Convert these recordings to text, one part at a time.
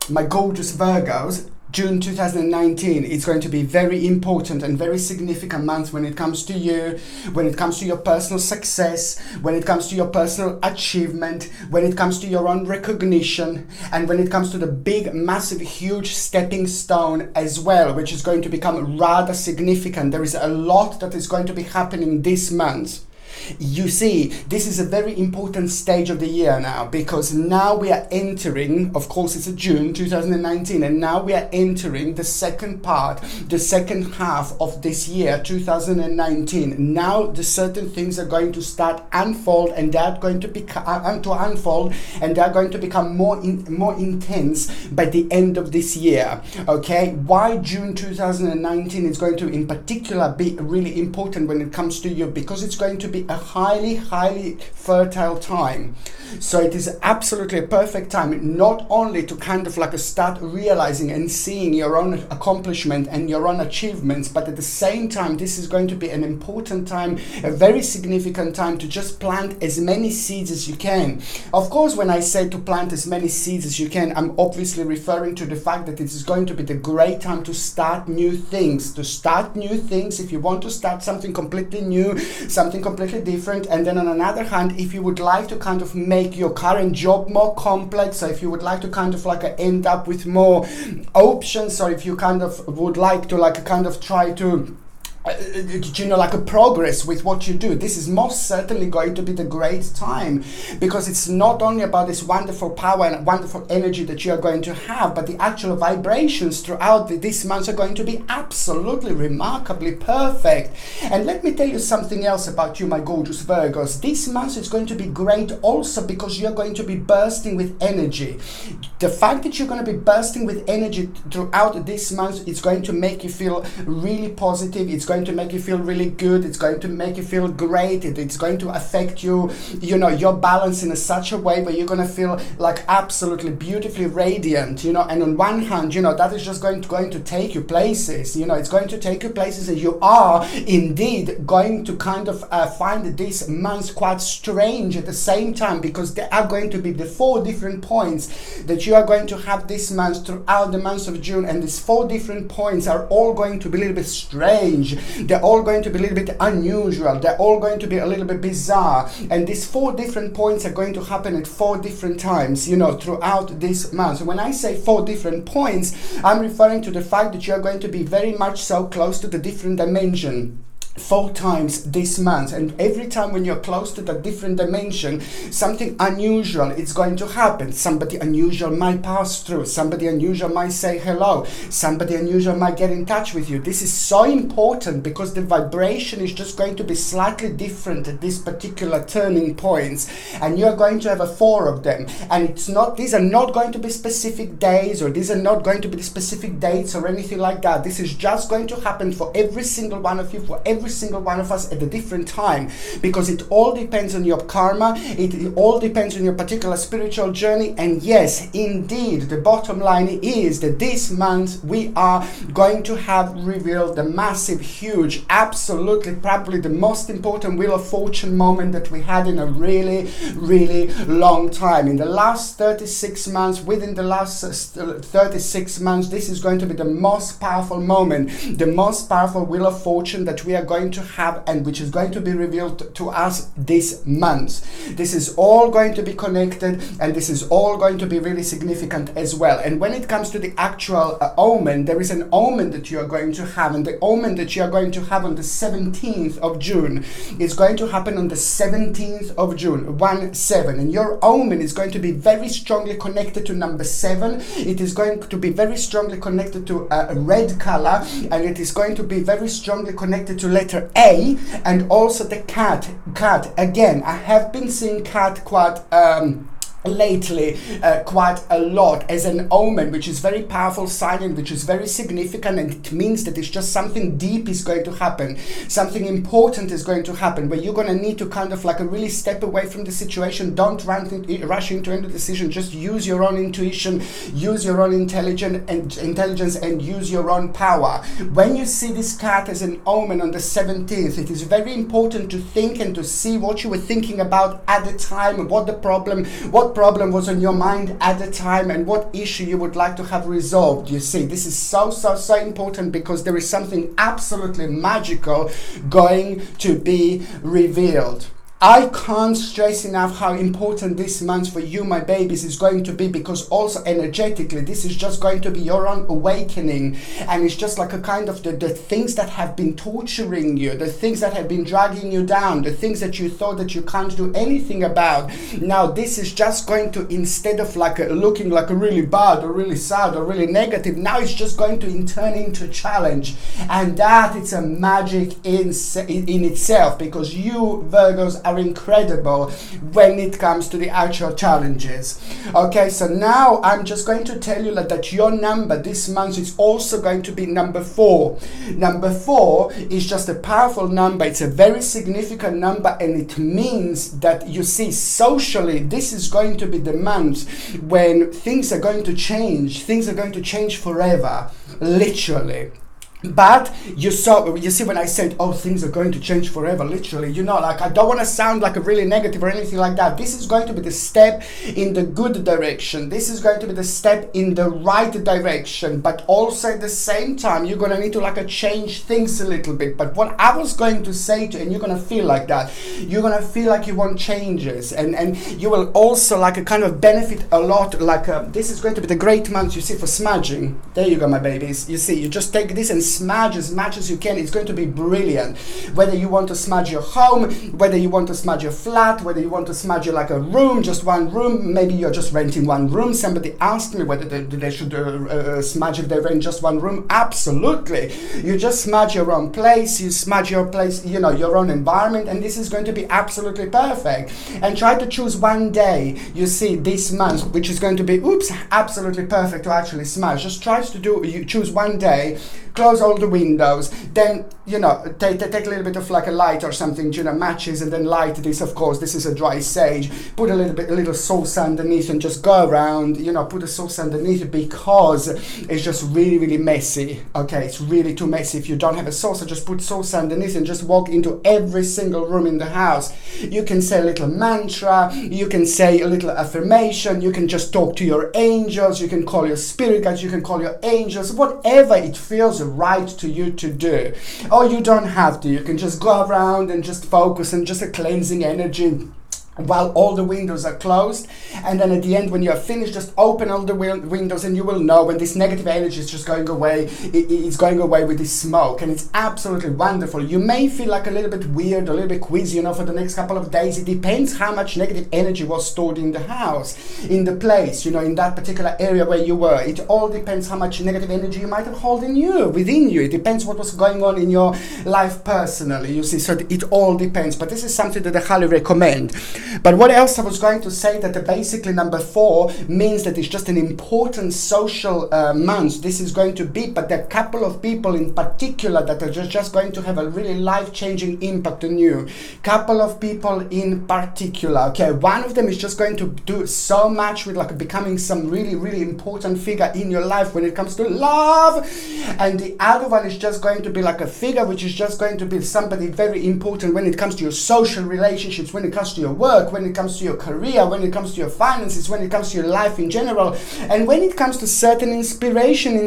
my gorgeous Virgos, June 2019 is going to be very important and very significant month when it comes to you, when it comes to your personal success, when it comes to your personal achievement, when it comes to your own recognition, and when it comes to the big, massive, huge stepping stone as well, which is going to become rather significant. There is a lot that is going to be happening this month. You see, this is a very important stage of the year now, because now we are entering, of course it's June 2019, and now we are entering the second part, the second half of this year 2019. Now the certain things are going to start unfold, and they're going to unfold, and they're going to become more intense by the end of this year. Okay, why June 2019 is going to in particular be really important when it comes to you? Because it's going to be a highly fertile time. So it is absolutely a perfect time, not only to kind of like start realizing and seeing your own accomplishment and your own achievements, but at the same time, this is going to be an important time, a very significant time to just plant as many seeds as you can. Of course, when I say to plant as many seeds as you can, I'm obviously referring to the fact that it is going to be the great time to start new things, if you want to start something completely new, something completely different. And then on another hand, if you would like to kind of make your current job more complex, so if you would like to kind of like end up with more options, or if you kind of would like to like kind of try to like a progress with what you do, this is most certainly going to be the great time, because it's not only about this wonderful power and wonderful energy that you are going to have, but the actual vibrations throughout this month are going to be absolutely remarkably perfect. And let me tell you something else about you, my gorgeous Virgos. This month is going to be great also because you're going to be bursting with energy. The fact that you're going to be bursting with energy throughout this month is going to make you feel really positive. It's going to make you feel really good. It's going to make you feel great. It's going to affect you, your balance in such a way where you're going to feel like absolutely beautifully radiant, and on one hand, that is just going to take you places, it's going to take you places, and you are indeed going to kind of find this month quite strange at the same time, because there are going to be the 4 different points that you are going to have this month throughout the month of June, and these 4 different points are all going to be a little bit strange. They're all going to be a little bit unusual. They're all going to be a little bit bizarre. And these 4 different points are going to happen at 4 different times, throughout this month. When I say 4 different points, I'm referring to the fact that you're going to be very much so close to the different dimension. 4 times this month, and every time when you're close to the different dimension, something unusual is going to happen. Somebody unusual might pass through, somebody unusual might say hello, somebody unusual might get in touch with you. This is so important because the vibration is just going to be slightly different at this particular turning points, and you're going to have 4 of them. And these are not going to be specific days, or these are not going to be the specific dates or anything like that. This is just going to happen for every single one of you, for every single one of us at a different time, because it all depends on your karma, it all depends on your particular spiritual journey. And yes, indeed, the bottom line is that this month we are going to have revealed the massive, huge, absolutely probably the most important Wheel of Fortune moment that we had in a really long time. In the last 36 months, within the last 36 months, this is going to be the most powerful moment, the most powerful Wheel of Fortune that we are going to have, and which is going to be revealed to us this month. This is all going to be connected, and this is all going to be really significant as well. And when it comes to the actual omen, there is an omen that you are going to have, and the omen that you are going to have on the 17th of June is going to happen on the 17th of June, 1-7, and your omen is going to be very strongly connected to number 7. It is going to be very strongly connected to a red color, and it is going to be very strongly connected to letter A, and also the cat. Again, I have been seeing cat quite lately quite a lot as an omen, which is very powerful sign and which is very significant, and it means that it's just something deep is going to happen, something important is going to happen, where you're going to need to kind of like really step away from the situation. Don't rush into any decision. Just use your own intuition, use your own intelligence, and use your own power. When you see this cat as an omen on the 17th, it is very important to think and to see what you were thinking about at the time, what the problem, what what problem was on your mind at the time and what issue you would like to have resolved. You see, this is so important because there is something absolutely magical going to be revealed. I can't stress enough how important this month for you, my babies, is going to be, because also energetically, this is just going to be your own awakening. And it's just like a kind of the things that have been torturing you, the things that have been dragging you down, the things that you thought that you can't do anything about. Now, this is just going to, instead of like looking like a really bad or really sad or really negative, now it's just going to turn into a challenge. And that it's a magic in itself, because you, Virgos, are incredible when it comes to the actual challenges. Okay, so now I'm just going to tell you that your number this month is also going to be number 4. Number 4 is just a powerful number. It's a very significant number, and it means that, you see, socially, this is going to be the month when things are going to change. Things are going to change forever, literally. But you see, when I said, oh, things are going to change forever, literally, you know, like, I don't want to sound like a really negative or anything like that. This is going to be the step in the good direction. This is going to be the step in the right direction. But also at the same time, you're going to need to change things a little bit. But what I was going to say to you, and you're going to feel like that, you're going to feel like you want changes, and you will also kind of benefit a lot. This is going to be the great month, you see, for smudging. There you go, my babies. You see, you just take this and smudge as much as you can. It's going to be brilliant. Whether you want to smudge your home, whether you want to smudge your flat, whether you want to smudge your a room, just one room, maybe you're just renting one room. Somebody asked me whether they should smudge if they rent just one room. Absolutely. You just smudge your own place, you smudge your place, you know, your own environment, and this is going to be absolutely perfect. And try to choose one day, you see, this month, which is going to be, absolutely perfect to actually smudge. Just try to you choose one day, close all the windows, then, you know, take a little bit of a light or something, you know, matches, and then light this. Of course, this is a dry sage. Put a little sauce underneath and just go around, you know, put a sauce underneath, because it's just really messy. Okay, it's really too messy. If you don't have a sauce, just put sauce underneath and just walk into every single room in the house. You can say a little mantra, you can say a little affirmation, you can just talk to your angels, you can call your spirit guides, you can call your angels, whatever it feels right to you to do. Or you don't have to. You can just go around and just focus on just a cleansing energy while all the windows are closed, and then at the end, when you are finished, just open all the windows, and you will know when this negative energy is just going away. It's going away with this smoke, and it's absolutely wonderful. You may feel a little bit weird, a little bit queasy, you know, for the next couple of days. It depends how much negative energy was stored in the house, in the place, you know, in that particular area where you were. It all depends how much negative energy you might have within you. It depends what was going on in your life personally, you see. So it all depends, but this is something that I highly recommend. But what else I was going to say, that basically number 4 means that it's just an important social month. This is going to be, but there are a couple of people in particular that are just going to have a really life-changing impact on you. Couple of people in particular. Okay, one of them is just going to do so much with becoming some really important figure in your life when it comes to love, and the other one is just going to be a figure which is just going to be somebody very important when it comes to your social relationships, when it comes to your work, when it comes to your career, when it comes to your finances, when it comes to your life in general, and when it comes to certain inspiration,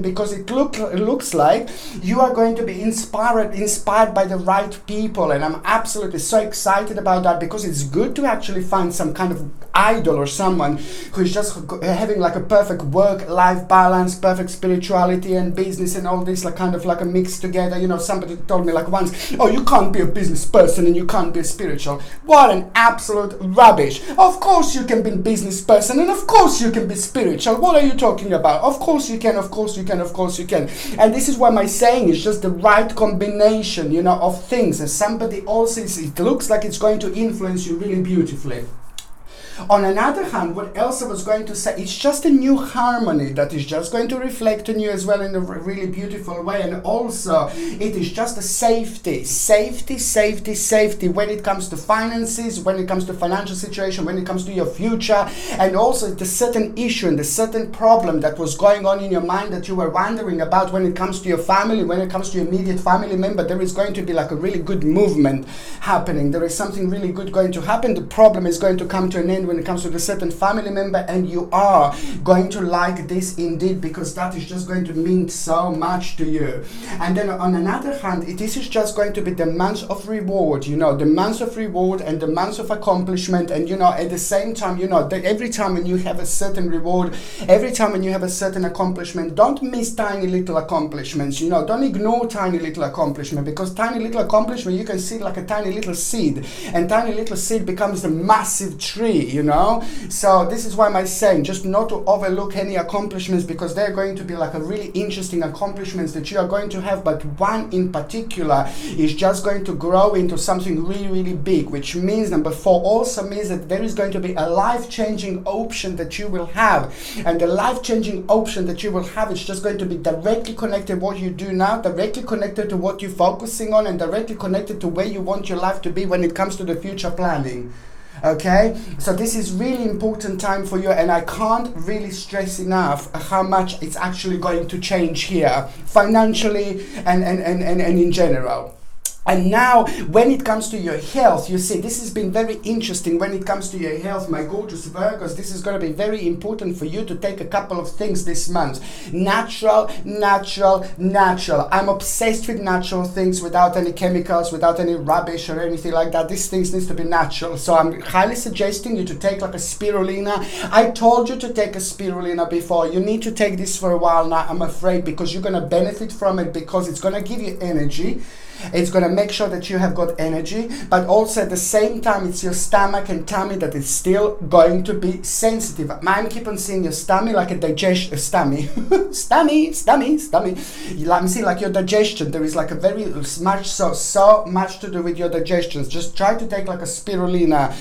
because it looks like you are going to be inspired by the right people. And I'm absolutely so excited about that, because it's good to actually find some kind of idol or someone who is just having a perfect work-life balance, perfect spirituality and business and all this a mix together. You know, somebody told me once, oh, you can't be a business person and you can't be a spiritual. What an absolute rubbish. Of course you can be a business person, and of course you can be spiritual. What are you talking about? Of course you can, of course you can, of course you can. And this is why my saying is just the right combination, you know, of things. And somebody also, it looks like it's going to influence you really beautifully. On another hand, what else I was going to say, it's just a new harmony that is just going to reflect on you as well in a really beautiful way. And also, it is just a safety when it comes to finances, when it comes to financial situation, when it comes to your future, and also the certain issue and the certain problem that was going on in your mind that you were wondering about when it comes to your family, when it comes to your immediate family member. There is going to be like a really good movement happening. There is something really good going to happen. The problem is going to come to an end when it comes to the certain family member, and you are going to like this indeed, because that is just going to mean so much to you. And then on another hand, this is just going to be the month of reward, the month of reward and the month of accomplishment. And at the same time, every time when you have a certain reward, every time when you have a certain accomplishment, don't miss tiny little accomplishments. Don't ignore tiny little accomplishment, because tiny little accomplishment, you can see like a tiny little seed, and tiny little seed becomes a massive tree. So this is why I'm saying just not to overlook any accomplishments, because they're going to be like a really interesting accomplishments that you are going to have. But one in particular is just going to grow into something really, really big, which means number 4 also means that there is going to be a life-changing option that you will have. And the life-changing option that you will have is just going to be directly connected to what you do now, directly connected to what you're focusing on, and directly connected to where you want your life to be when it comes to the future planning. Okay, so this is really important time for you, and I can't really stress enough how much it's actually going to change here financially and in general. And now, when it comes to your health, you see, this has been very interesting. When it comes to your health, my gorgeous Virgos, this is going to be very important for you to take a couple of things this month. Natural. I'm obsessed with natural things, without any chemicals, without any rubbish or anything like that. These things needs to be natural. So I'm highly suggesting you to take like a spirulina. I told you to take a spirulina before. You need to take this for a while now, I'm afraid, because you're going to benefit from it, because it's going to give you energy. It's going to make sure that you have got energy, but also at the same time, it's your stomach and tummy that is still going to be sensitive. I keep on seeing your stomach like a digestion, stomach. I'm seeing like your digestion. There is like a very much so much to do with your digestions. Just try to take like a spirulina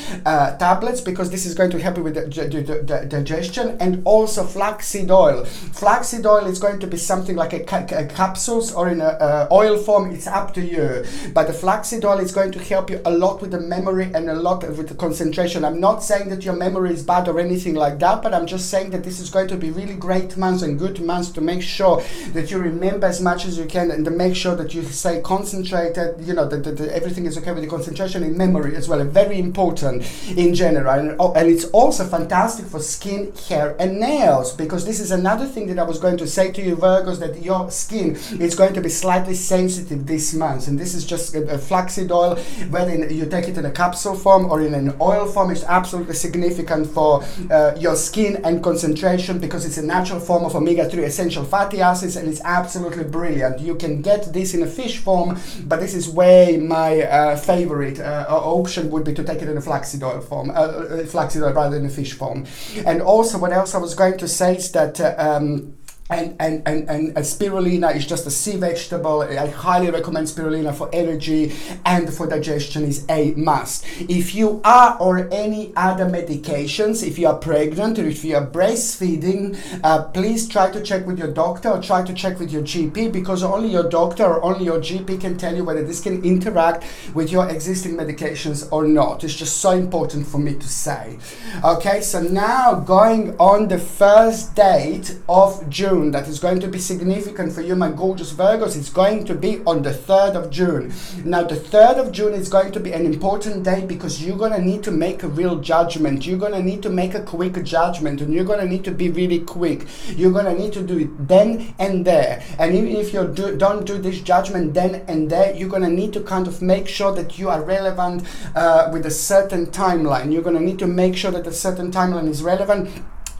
tablets, because this is going to help you with the digestion. And also flaxseed oil. Flaxseed oil is going to be something like a capsules or in a oil form. It's up to you, but the flaxseed oil is going to help you a lot with the memory and a lot with the concentration. I'm not saying that your memory is bad or anything like that, but I'm just saying that this is going to be really great months and good months to make sure that you remember as much as you can, and to make sure that you stay concentrated, that everything is okay with the concentration and memory as well. Very important in general. And it's also fantastic for skin, hair and nails, because this is another thing that I was going to say to you, Virgos, that your skin is going to be slightly sensitive this month. And this is just a flaxseed oil, whether you take it in a capsule form or in an oil form, is absolutely significant for your skin and concentration, because it's a natural form of omega-3 essential fatty acids, and it's absolutely brilliant. You can get this in a fish form, but this is way my favorite option would be to take it in a flaxseed oil form, flaxseed oil rather than a fish form. And also, what else I was going to say is that And spirulina is just a sea vegetable. I highly recommend spirulina for energy and for digestion is a must. If you are on any other medications, if you are pregnant or if you are breastfeeding, please try to check with your doctor or try to check with your GP, because only your doctor or only your GP can tell you whether this can interact with your existing medications or not. It's just so important for me to say. Okay, so now going on the first date of June, that is going to be significant for you, my gorgeous Virgos. It's going to be on the 3rd of June. Now, the 3rd of June is going to be an important day, because you're going to need to make a real judgment. You're going to need to make a quick judgment, and you're going to need to be really quick. You're going to need to do it then and there. And even if you don't do this judgment then and there, you're going to need to kind of make sure that you are relevant with a certain timeline. You're going to need to make sure that a certain timeline is relevant.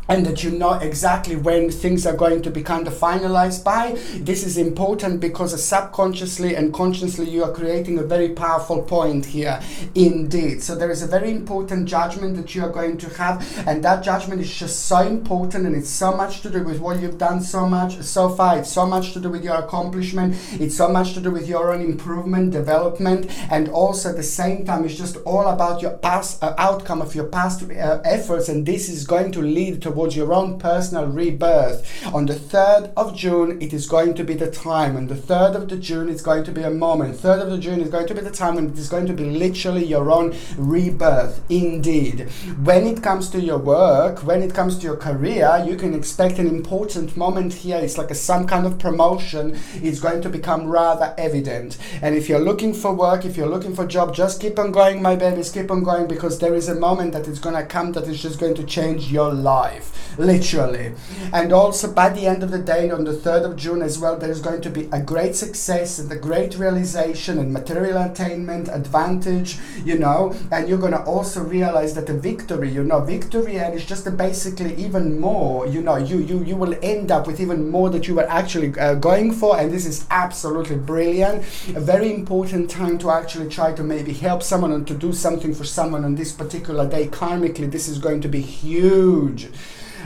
and that you know exactly when things are going to be kind of finalized by. This is important because subconsciously and consciously you are creating a very powerful point here indeed. So there is a very important judgment that you are going to have, and that judgment is just so important, and it's so much to do with what you've done so far. It's so much to do with your accomplishment. It's so much to do with your own improvement, development, and also at the same time it's just all about your past outcome of your past efforts, and this is going to lead towards your own personal rebirth. On the 3rd of June, it is going to be the time. On the 3rd of June, it's going to be a moment. 3rd of June is going to be the time when it is going to be literally your own rebirth, indeed. When it comes to your work, when it comes to your career, you can expect an important moment here. It's like some kind of promotion is going to become rather evident. And if you're looking for work, if you're looking for a job, just keep on going, my babies, keep on going, because there is a moment that is going to come that is just going to change your life. Literally. And also by the end of the day, on the 3rd of June as well, there is going to be a great success and a great realization and material attainment, advantage, you know, and you're going to also realize that the victory, you know, victory, and it's just basically even more, you know, you will end up with even more that you were actually going for, and this is absolutely brilliant. A very important time to actually try to maybe help someone and to do something for someone on this particular day. Karmically, this is going to be huge.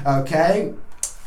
Okay.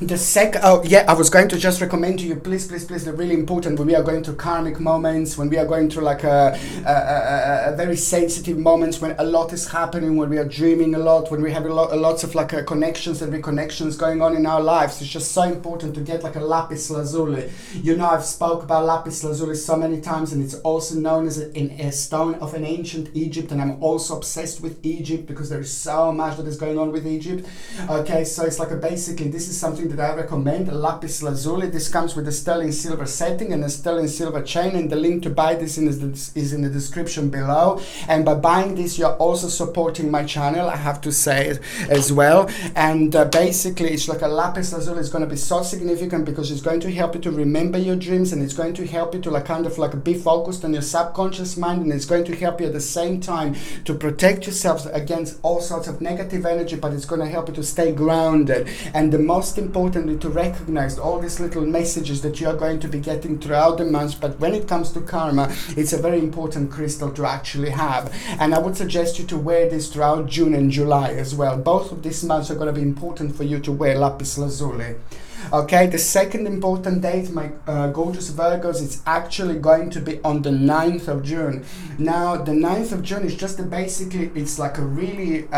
The second, I was going to just recommend to you, please, they're really important when we are going through karmic moments, when we are going through like a very sensitive moments, when a lot is happening, when we are dreaming a lot, when we have lots of like connections and reconnections going on in our lives. It's just so important to get like a LAPIS LAZULI. You know, I've spoke about LAPIS LAZULI so many times, and it's also known as a stone of an ancient Egypt, and I'm also obsessed with Egypt because there is so much that is going on with Egypt. Okay, so it's like basically this is something that I recommend, Lapis Lazuli. This comes with a sterling silver setting and a sterling silver chain, and the link to buy this is in the description below. And by buying this, you're also supporting my channel, I have to say it as well. And basically it's like a Lapis Lazuli is going to be so significant because it's going to help you to remember your dreams, and it's going to help you to like kind of like be focused on your subconscious mind, and it's going to help you at the same time to protect yourself against all sorts of negative energy, but it's going to help you to stay grounded. And the most importantly, to recognize all these little messages that you are going to be getting throughout the months. But when it comes to karma, it's a very important crystal to actually have, and I would suggest you to wear this throughout June and July as well. Both of these months are going to be important for you to wear Lapis Lazuli. Okay, the second important date, my gorgeous Virgos, it's actually going to be on the 9th of June. Now, the 9th of June is just basically, it's like a really,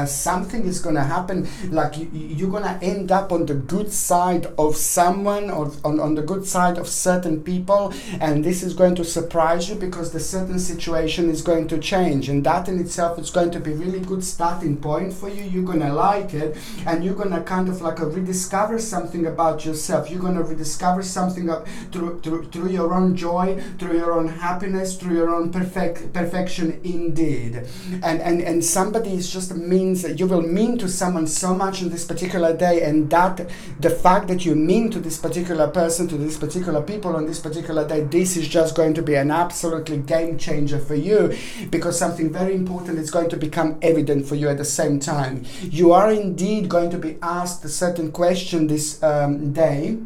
something is going to happen, like you're going to end up on the good side of someone, or on the good side of certain people, and this is going to surprise you because the certain situation is going to change, and that in itself is going to be really good starting point for you. You're going to like it, and you're going to kind of like rediscover something about yourself. You're going to rediscover something through your own joy, through your own happiness, through your own perfection indeed. And somebody is just means that you will mean to someone so much on this particular day, and that the fact that you mean to this particular person, to this particular people on this particular day, this is just going to be an absolutely game changer for you, because something very important is going to become evident for you at the same time. You are indeed going to be asked a certain question this day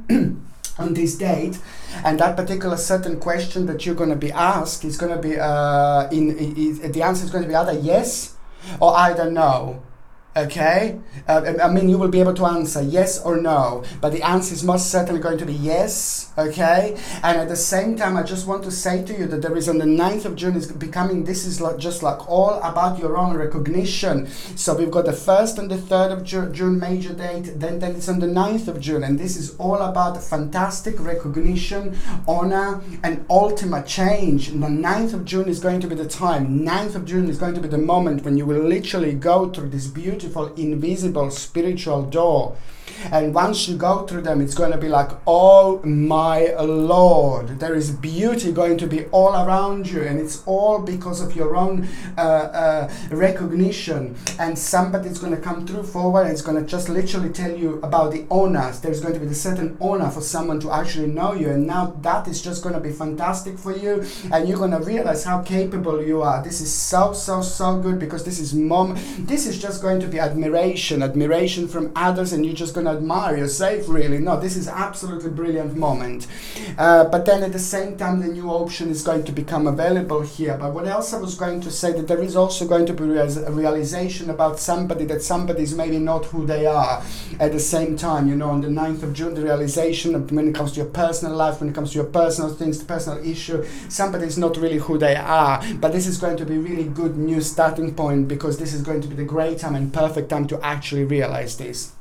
on this date, and that particular certain question that you're going to be asked is going to be the answer is going to be either yes or either no. Okay, I mean, you will be able to answer yes or no, but the answer is most certainly going to be yes. Okay, and at the same time, I just want to say to you that there is on the 9th of June is becoming, this is like, just like all about your own recognition. So we've got the 1st and the 3rd of June major date, then it's on the 9th of June, and this is all about fantastic recognition, honor, and ultimate change. And the 9th of June is going to be the time. 9th of June is going to be the moment when you will literally go through this beautiful invisible spiritual door. And once you go through them, it's going to be like, oh my Lord, there is beauty going to be all around you, and it's all because of your own recognition. And somebody's going to come through forward, and it's going to just literally tell you about the honors. There's going to be a certain honor for someone to actually know you, and now that is just going to be fantastic for you, and you're going to realize how capable you are. This is so good, because this is just going to be admiration from others, and you're just going to admire yourself, really. No, this is absolutely brilliant moment. But then at the same time, the new option is going to become available here. But what else I was going to say, that there is also going to be a realization about somebody, that somebody is maybe not who they are at the same time. You know, on the 9th of June, the realization of, when it comes to your personal life, when it comes to your personal things, the personal issue, somebody is not really who they are. But this is going to be really good new starting point, because this is going to be the great time and perfect time to actually realize this.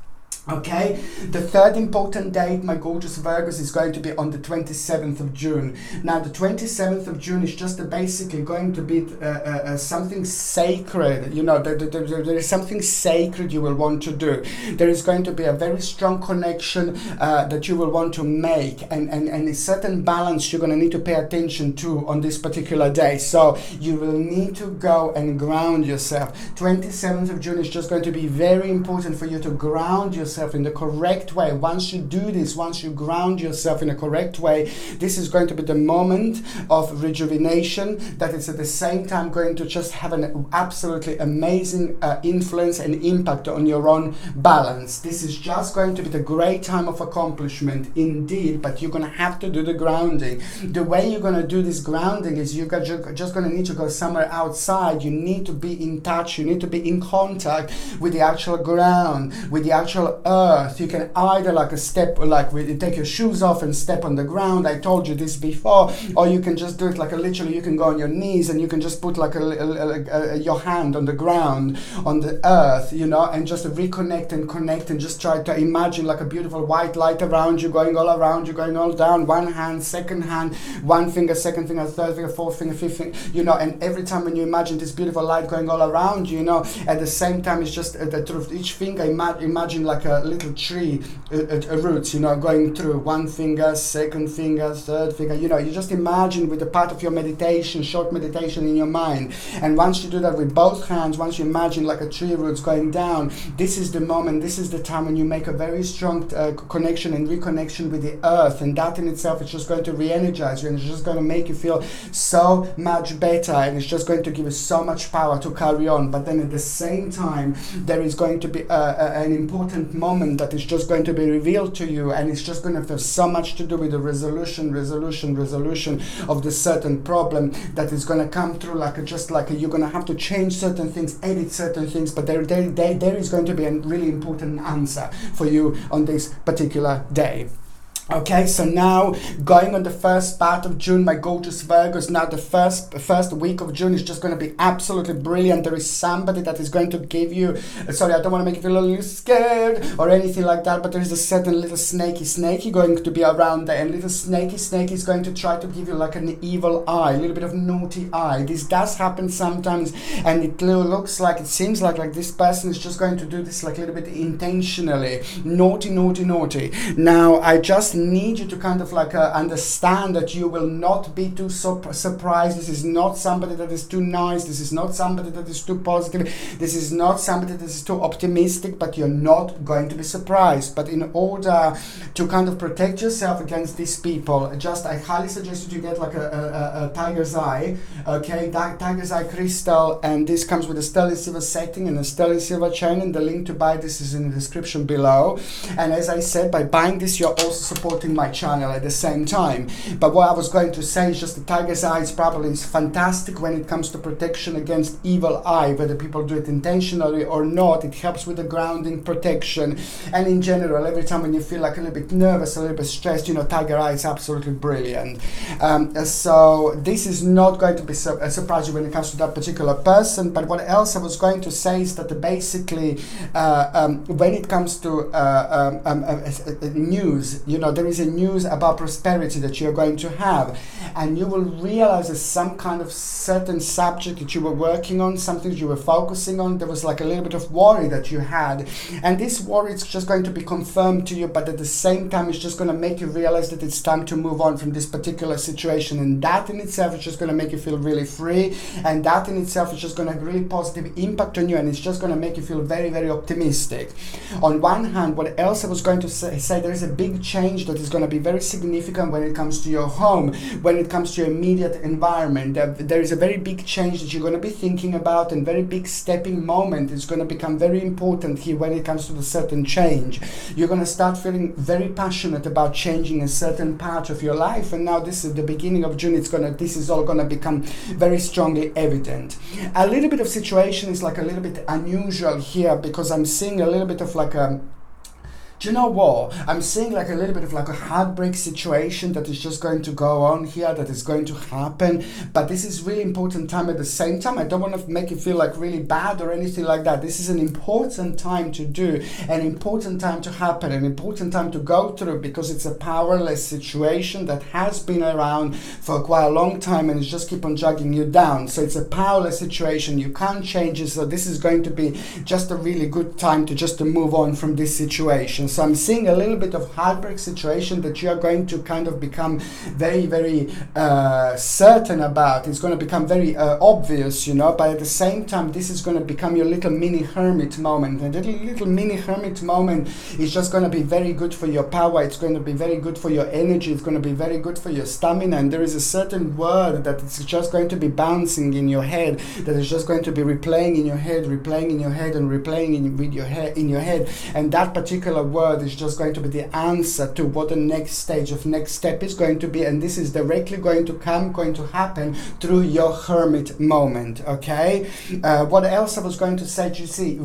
Okay, the third important date, my gorgeous Virgos, is going to be on the 27th of June. Now, the 27th of June is just basically going to be something sacred. You know, there is something sacred you will want to do. There is going to be a very strong connection that you will want to make, and a certain balance you're going to need to pay attention to on this particular day. So you will need to go and ground yourself. 27th of June is just going to be very important for you to ground yourself in the correct way. Once you do this, once you ground yourself in a correct way, this is going to be the moment of rejuvenation that is at the same time going to just have an absolutely amazing influence and impact on your own balance. This is just going to be the great time of accomplishment indeed, but you're going to have to do the grounding. The way you're going to do this grounding is you're just going to need to go somewhere outside. You need to be in touch, you need to be in contact with the actual ground, with the actual earth. You can either take your shoes off and step on the ground. I told you this before. Or you can just do it literally, you can go on your knees and you can just put your hand on the ground, on the earth, you know, and just reconnect and connect, and just try to imagine like a beautiful white light around you, going all around you, going all down. One hand, second hand, one finger, second finger, third finger, fourth finger, fifth finger, you know, and every time when you imagine this beautiful light going all around you, you know, at the same time, it's just through each finger, imagine like a little tree roots, you know, going through one finger, second finger, third finger, you know, you just imagine with the part of your meditation, short meditation in your mind. And once you do that with both hands, once you imagine like a tree roots going down, this is the moment, this is the time when you make a very strong connection and reconnection with the earth, and that in itself is just going to re-energize you, and it's just going to make you feel so much better, and it's just going to give you so much power to carry on. But then at the same time, there is going to be an important moment that is just going to be revealed to you, and it's just going to have so much to do with the resolution of the certain problem that is going to come through, you're going to have to change certain things, edit certain things, but there is going to be a really important answer for you on this particular day. Okay, so now going on the first part of June, my gorgeous Virgos. Now the first week of June is just going to be absolutely brilliant. There is somebody that is going to give you, sorry, I don't want to make you feel a little scared or anything like that, but there is a certain little snaky going to be around there, and little snaky is going to try to give you like an evil eye, a little bit of naughty eye. This does happen sometimes, and it looks like, it seems like this person is just going to do this like a little bit intentionally, naughty. Now I just need you to kind of understand that you will not be too surprised. This is not somebody that is too nice. This is not somebody that is too positive. This is not somebody that is too optimistic, but you're not going to be surprised. But in order to kind of protect yourself against these people, I highly suggest you to get like a tiger's eye, okay, tiger's eye crystal, and this comes with a sterling silver setting and a sterling silver chain, and the link to buy this is in the description below. And as I said, by buying this, you're also supporting my channel at the same time. But what I was going to say is just the tiger's eye is fantastic when it comes to protection against evil eye, whether people do it intentionally or not. It helps with the grounding, protection, and in general, every time when you feel like a little bit nervous, a little bit stressed, you know, tiger eye is absolutely brilliant. So this is not going to be a surprise when it comes to that particular person. But what else I was going to say is that basically when it comes to news, you know, there is a news about prosperity that you're going to have, and you will realize there's some kind of certain subject that you were working on, something that you were focusing on. There was like a little bit of worry that you had, and this worry is just going to be confirmed to you, but at the same time it's just going to make you realize that it's time to move on from this particular situation, and that in itself is just going to make you feel really free, and that in itself is just going to have really positive impact on you, and it's just going to make you feel very, very optimistic. On one hand, what else I was going to say, there is a big change that is going to be very significant when it comes to your home, when it comes to your immediate environment. There is a very big change that you're going to be thinking about, and very big stepping moment is going to become very important here when it comes to the certain change. You're going to start feeling very passionate about changing a certain part of your life, and now this is the beginning of June. This is all going to become very strongly evident. A little bit of situation is like a little bit unusual here, because I'm seeing a little bit of like a, do you know what? I'm seeing like a little bit of like a heartbreak situation that is just going to go on here, that is going to happen. But this is really important time at the same time. I don't want to make you feel like really bad or anything like that. This is an important time to do, an important time to happen, an important time to go through, because it's a powerless situation that has been around for quite a long time, and it's just keep on dragging you down. So it's a powerless situation. You can't change it. So this is going to be just a really good time to move on from this situation. So I'm seeing a little bit of heartbreak situation that you are going to kind of become very, very certain about. It's going to become very obvious, you know, but at the same time, this is going to become your little mini hermit moment. And that little mini hermit moment is just going to be very good for your power. It's going to be very good for your energy. It's going to be very good for your stamina. And there is a certain word that it's just going to be bouncing in your head, that is just going to be replaying in your head, replaying in your head, and replaying in your head. And that particular word is just going to be the answer to what the next stage of next step is going to be, and this is directly going to happen through your hermit moment. Okay, what else I was going to say? You see,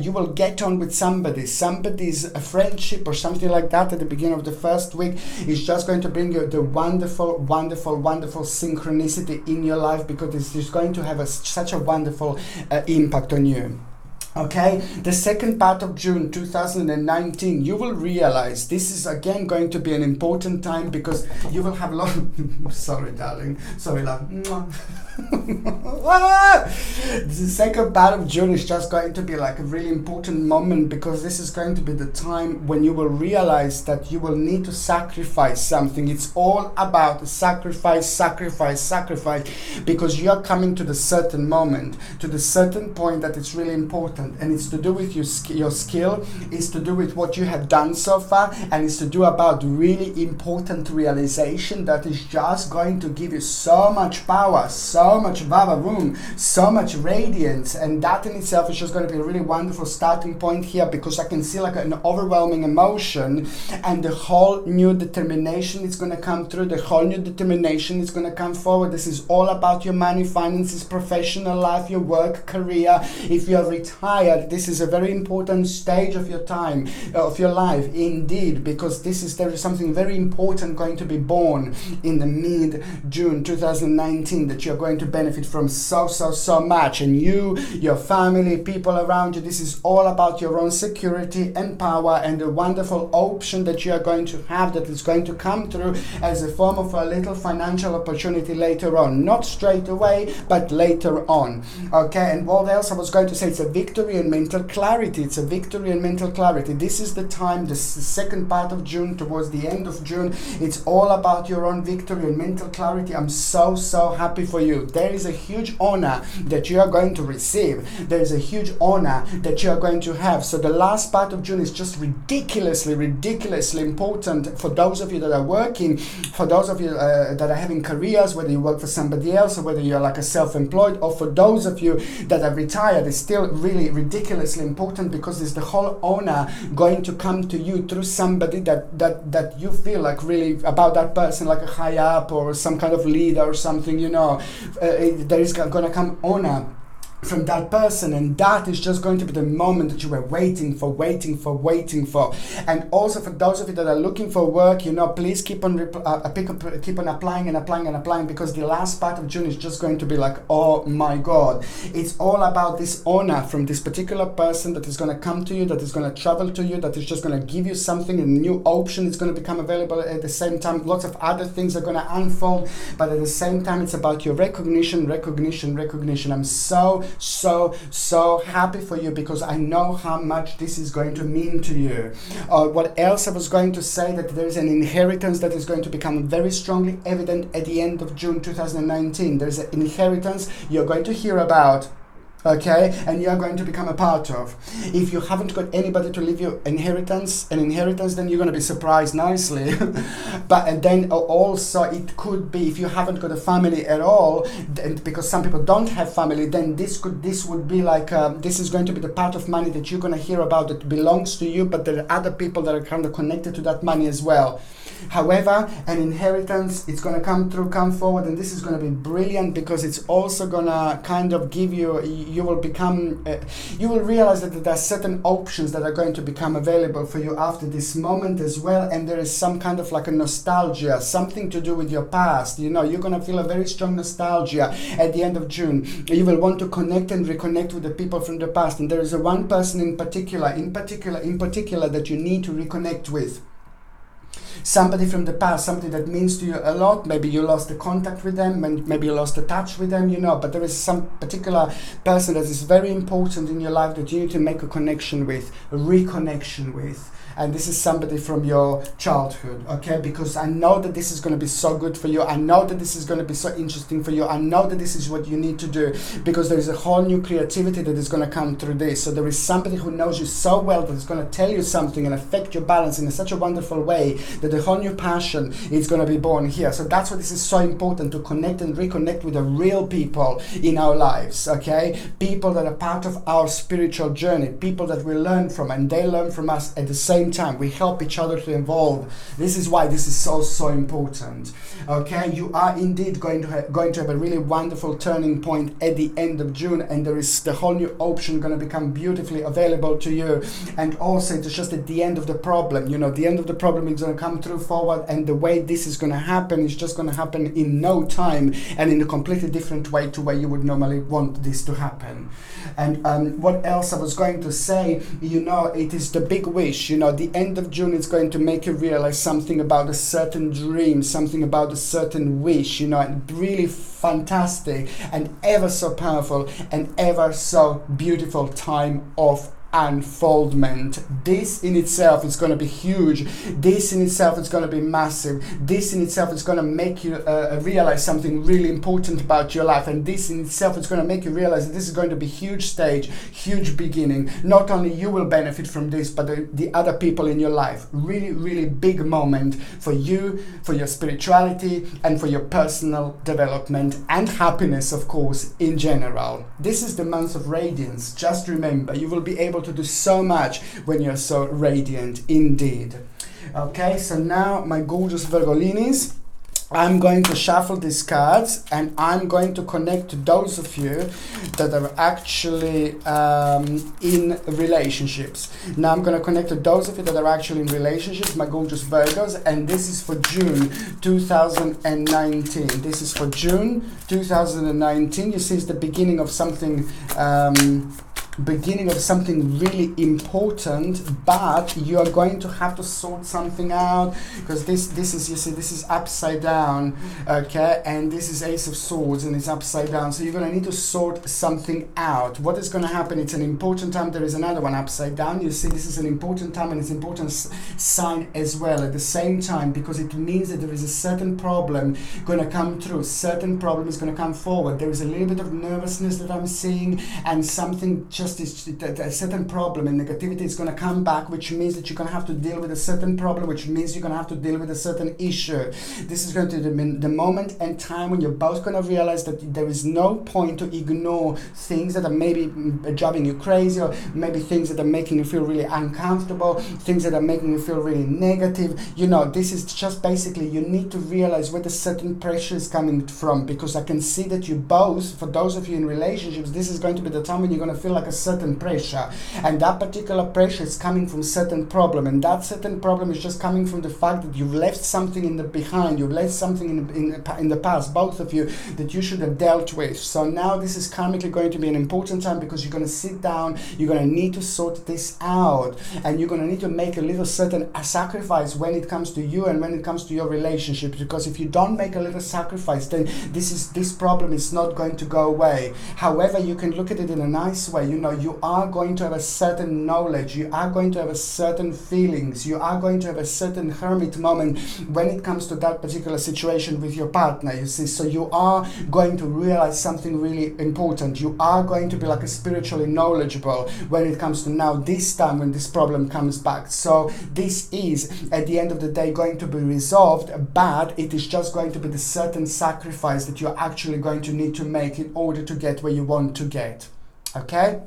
you will get on with somebody's a friendship or something like that at the beginning of the first week is just going to bring you the wonderful synchronicity in your life, because it's just going to have such a wonderful impact on you. Okay, the second part of June 2019, you will realize this is again going to be an important time, because you will have a lot of sorry darling, sorry love. The second part of June is just going to be like a really important moment, because this is going to be the time when you will realize that you will need to sacrifice something. It's all about sacrifice, because you are coming to the certain moment, to the certain point that it's really important. And it's to do with your skill, it's to do with what you have done so far, and it's to do about really important realization that is just going to give you so much power, so much vava room, so much radiance, and that in itself is just going to be a really wonderful starting point here, because I can see like an overwhelming emotion, and the whole new determination is going to come through, the whole new determination is going to come forward. This is all about your money, finances, professional life, your work, career. If you are retired, this is a very important stage of your time, of your life indeed, because there is something very important going to be born in the mid-June 2019 that you're going to benefit from so much. And you, your family, people around you, this is all about your own security and power, and the wonderful option that you are going to have that is going to come through as a form of a little financial opportunity later on, not straight away, but later on. Okay, and what else I was going to say? It's a victory and mental clarity. It's a victory and mental clarity. This is the time, the second part of June, towards the end of June, it's all about your own victory and mental clarity. I'm so happy for you. There is a huge honor that you are going to receive. There is a huge honor that you are going to have. So the last part of June is just ridiculously important for those of you that are working, for those of you that are having careers, whether you work for somebody else or whether you're like a self-employed, or for those of you that are retired. It's still really ridiculously important, because it's the whole honor going to come to you through somebody that you feel like really about that person, like a high up or some kind of leader or something, you know. There is going to come honor from that person, and that is just going to be the moment that you were waiting for. And also for those of you that are looking for work, please keep on keep on applying, because the last part of June is just going to be like, oh my God, it's all about this honor from this particular person that is going to come to you, that is going to travel to you, that is just going to give you something, a new option is going to become available. At the same time, lots of other things are going to unfold, but at the same time, it's about your recognition. I'm so happy for you, because I know how much this is going to mean to you. What else I was going to say, that there is an inheritance that is going to become very strongly evident at the end of June 2019. There's an inheritance you're going to hear about, okay, and you're going to become a part of. If you haven't got anybody to leave you an inheritance, then you're going to be surprised nicely. And then also it could be, if you haven't got a family at all, because some people don't have family, then this would be like, this is going to be the part of money that you're going to hear about that belongs to you, but there are other people that are kind of connected to that money as well. However, an inheritance, it's going to come forward, and this is going to be brilliant, because it's also going to kind of give you, you will realize that there are certain options that are going to become available for you after this moment as well, and there is some kind of like a nostalgia, something to do with your past. You're going to feel a very strong nostalgia at the end of June. You will want to connect and reconnect with the people from the past, and there is one person in particular that you need to reconnect with. Somebody from the past, something that means to you a lot. Maybe you lost the contact with them, and maybe you lost the touch with them, but there is some particular person that is very important in your life that you need to make a connection with, a reconnection with. And this is somebody from your childhood, okay? Because I know that this is going to be so good for you. I know that this is going to be so interesting for you. I know that this is what you need to do, because there is a whole new creativity that is going to come through this. So there is somebody who knows you so well that is going to tell you something and affect your balance in such a wonderful way that a whole new passion is going to be born here. So that's why this is so important, to connect and reconnect with the real people in our lives, okay? People that are part of our spiritual journey, people that we learn from, and they learn from us at the same time. We help each other to evolve. This is why this is so important, okay? You are indeed going to have a really wonderful turning point at the end of June, and there is the whole new option going to become beautifully available to you. And also, it's just at the end of the problem. The end of the problem is going to come through forward, and the way this is going to happen is just going to happen in no time, and in a completely different way to where you would normally want this to happen. And what else I was going to say, it is the big wish. The end of June is going to make you realize something about a certain dream, something about a certain wish, and really fantastic and ever so powerful and ever so beautiful time of unfoldment. This in itself is going to be huge. This in itself is going to be massive. This in itself is going to make you realize something really important about your life, and this in itself is going to make you realize that this is going to be huge stage, huge beginning. Not only you will benefit from this, but the other people in your life. Really big moment for you, for your spirituality, and for your personal development and happiness, of course, in general. This is the month of radiance. Just remember, you will be able to do so much when you're so radiant indeed. Okay, so now my gorgeous Virgolinis, I'm going to shuffle these cards, and I'm going to connect to those of you that are actually in relationships. Now I'm going to connect to those of you that are actually in relationships, my gorgeous Virgos, and this is for June 2019. This is for June 2019. You see, it's the beginning of something really important, but you are going to have to sort something out, because this is, you see, this is upside down, okay, and this is Ace of Swords, and it's upside down, so you're going to need to sort something out. What is going to happen? It's an important time. There is another one upside down. You see, this is an important time, and it's an important sign as well at the same time, because it means that there is a certain problem going to come through. Certain problem is going to come forward. There is a little bit of nervousness that I'm seeing, and something just just a certain problem and negativity is going to come back, which means that you're going to have to deal with a certain problem, which means you're going to have to deal with a certain issue. This is going to be the moment and time when you're both going to realize that there is no point to ignore things that are maybe driving you crazy, or maybe things that are making you feel really uncomfortable, things that are making you feel really negative. You know, this is just basically, you need to realize where the certain pressure is coming from, because I can see that you both, for those of you in relationships, this is going to be the time when you're going to feel like a certain pressure, and that particular pressure is coming from certain problem, and that certain problem is just coming from the fact that you've left something in the behind, you've left something in the past, both of you, that you should have dealt with. So now this is karmically going to be an important time, because you're going to sit down, you're going to need to sort this out, and you're going to need to make a little certain sacrifice when it comes to you and when it comes to your relationship, because if you don't make a little sacrifice, then this problem is not going to go away. However, you can look at it in a nice way. You know, you are going to have a certain knowledge, you are going to have a certain feelings, you are going to have a certain hermit moment when it comes to that particular situation with your partner, you see. So you are going to realize something really important. You are going to be like a spiritually knowledgeable when it comes to now this time when this problem comes back. So this is at the end of the day going to be resolved, but it is just going to be the certain sacrifice that you're actually going to need to make in order to get where you want to get. Okay?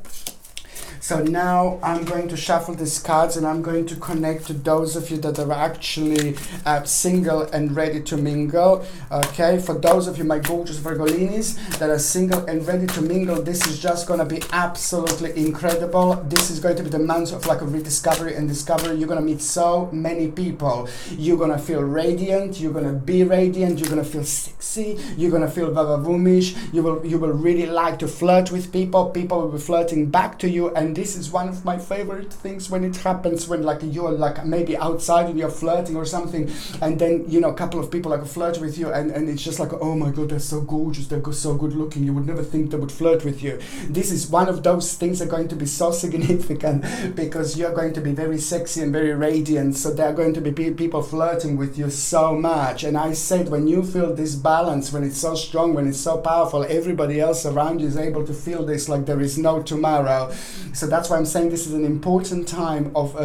So now I'm going to shuffle these cards, and I'm going to connect to those of you that are actually single and ready to mingle. Okay, for those of you, my gorgeous Virgolinis, that are single and ready to mingle, this is just going to be absolutely incredible. This is going to be the month of like a rediscovery and discovery. You're going to meet so many people. You're going to feel radiant. You're going to be radiant. You're going to feel sexy. You're going to feel vavavoomish. You will really like to flirt with people. People will be flirting back to you, and this is one of my favorite things when it happens, when like you're like maybe outside and you're flirting or something, and then you know a couple of people like flirt with you, and it's just like, oh my god, they're so gorgeous, they're so good looking, you would never think they would flirt with you. This is one of those things that are going to be so significant, because you're going to be very sexy and very radiant, so there are going to be people flirting with you so much. And I said, when you feel this balance, when it's so strong, when it's so powerful, everybody else around you is able to feel this like there is no tomorrow. So that's why I'm saying this is an important time of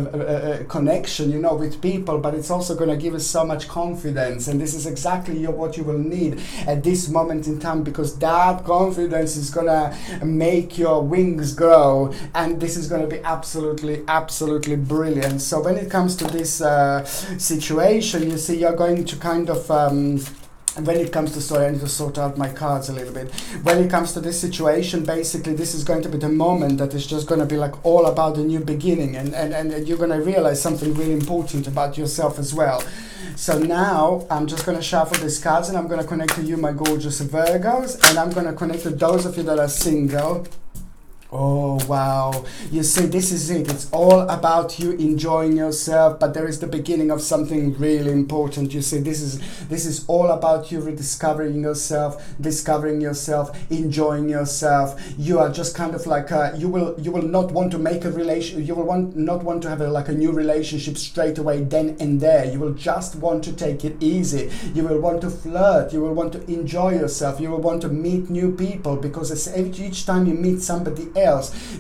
connection, you know, with people, but it's also going to give us so much confidence, and this is exactly what you will need at this moment in time, because that confidence is going to make your wings grow, and this is going to be absolutely brilliant. So when it comes to this situation, you see, you're going to kind of when it comes to, sorry, I need to sort out my cards a little bit. When it comes to this situation, basically this is going to be the moment that is just going to be like all about the new beginning, and you're going to realize something really important about yourself as well. So now I'm just going to shuffle these cards, and I'm going to connect to you, my gorgeous Virgos, and I'm going to connect to those of you that are single. Oh wow, you see, this is it. It's all about you enjoying yourself, but there is the beginning of something really important. You see, this is all about you rediscovering yourself, discovering yourself, enjoying yourself. You are just kind of like you will not want to make a relation, you will not want to have a new relationship straight away then and there. You will just want to take it easy. You will want to flirt, you will want to enjoy yourself, you will want to meet new people, because each time you meet somebody else,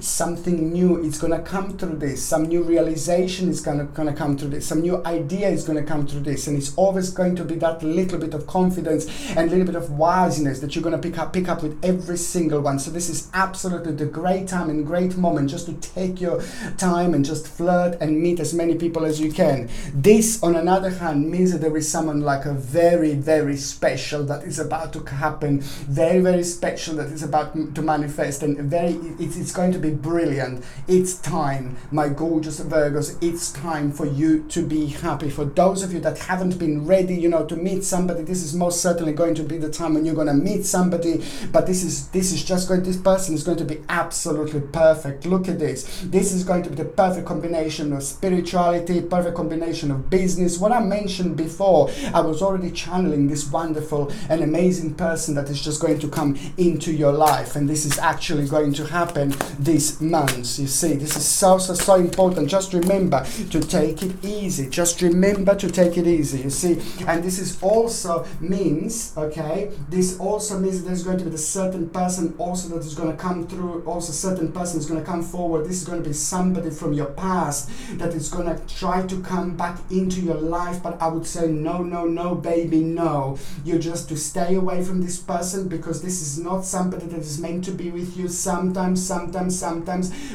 something new is going to come through this, some new realization is going to come through this, some new idea is going to come through this, and it's always going to be that little bit of confidence and a little bit of wiseness that you're going to pick up with every single one. So this is absolutely the great time and great moment just to take your time and just flirt and meet as many people as you can. This, on another hand, means that there is someone like a very special that is about to happen, very special, that is about to manifest, and it's going to be brilliant. It's time, my gorgeous Virgos, it's time for you to be happy. For those of you that haven't been ready, you know, to meet somebody, this is most certainly going to be the time when you're going to meet somebody, but this person is going to be absolutely perfect. Look at this. This is going to be the perfect combination of spirituality, perfect combination of business. What I mentioned before, I was already channeling this wonderful and amazing person that is just going to come into your life, and this is actually going to happen. happen this month. You see, this is so important. Just remember to take it easy. Just remember to take it easy, you see. And this is also means, okay, this also means there's going to be a certain person also that is going to come through, also certain person is going to come forward. This is going to be somebody from your past that is going to try to come back into your life, but I would say no, baby, no. You just to stay away from this person, because this is not somebody that is meant to be with you. Sometimes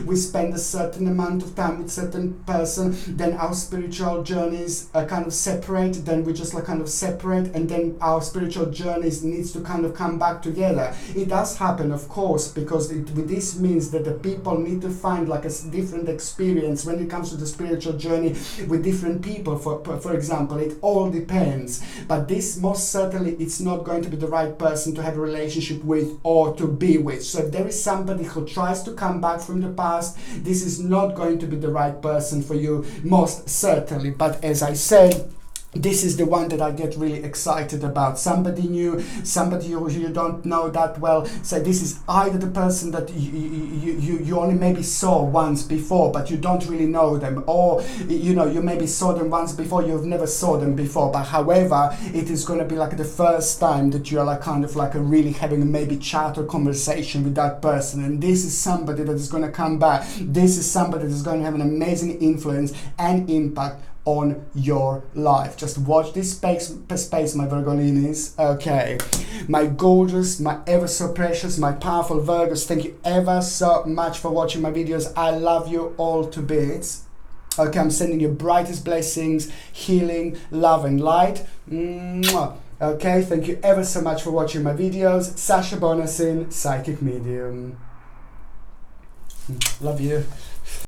we spend a certain amount of time with certain person, then our spiritual journeys kind of separate, then we just like kind of separate, and then our spiritual journeys needs to kind of come back together. It does happen, of course, because this means that the people need to find like a different experience when it comes to the spiritual journey with different people. For example, it all depends, but this most certainly it's not going to be the right person to have a relationship with or to be with. So if there is somebody who tries to come back from the past, this is not going to be the right person for you, most certainly. But as I said, this is the one that I get really excited about. Somebody new, somebody who you don't know that well. So this is either the person that you only maybe saw once before, but you don't really know them, or you know, you maybe saw them once before, you've never saw them before, but however, it is going to be like the first time that you're like kind of like a really having a maybe chat or conversation with that person. And this is somebody that is going to come back. This is somebody that is going to have an amazing influence and impact on your life. Just watch this space, my Virgolinis. Okay, my gorgeous, my ever so precious, my powerful Virgos, thank you ever so much for watching my videos. I love you all to bits. Okay, I'm sending you brightest blessings, healing, love and light. Mwah. Okay, thank you ever so much for watching my videos. Sasha Bonasin, Psychic Medium. Love you.